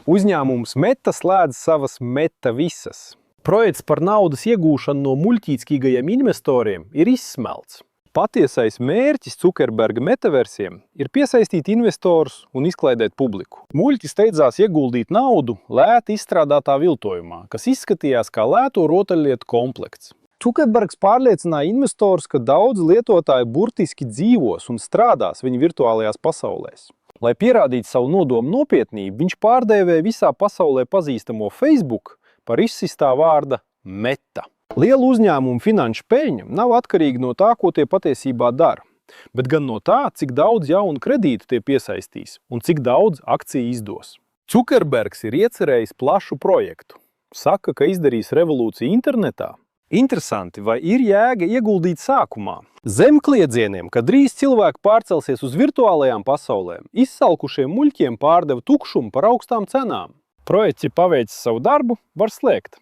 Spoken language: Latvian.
Uzņēmums Meta slēdz savas Meta visas. Projekts par naudas iegūšanu no muļķīgajiem investoriem ir izsmelts. Patiesais mērķis Zuckerberga metaversiem ir piesaistīt investorus un izklaidēt publiku. Muļķi steidzās ieguldīt naudu lēti izstrādātā viltojumā, kas izskatījās kā lēto rotaļlietu komplekts. Zuckerbergs pārliecināja investorus, ka daudz lietotāji burtiski dzīvos un strādās viņa virtuālajās pasaulēs. Lai pierādītu savu nodomu nopietnību, viņš pārdēvēja visā pasaulē pazīstamo Facebook par izsistā vārda Meta. Liela uzņēmuma finanšu peļņa nav atkarīga no tā, ko tie patiesībā dara, bet gan no tā, cik daudz jaunu kredītu tie piesaistīs un cik daudz akciju izdos. Zuckerbergs ir iecerējis plašu projektu. Saka, ka izdarīs revolūciju internetā. Interesanti, vai ir jēga ieguldīt sākumā? Zem kliedzieniem, kad drīz cilvēki pārcelsies uz virtuālajām pasaulēm, izsalkušiem muļķiem pārdeva tukšumu par augstām cenām. Projekts, ja paveicis savu darbu, var slēgt.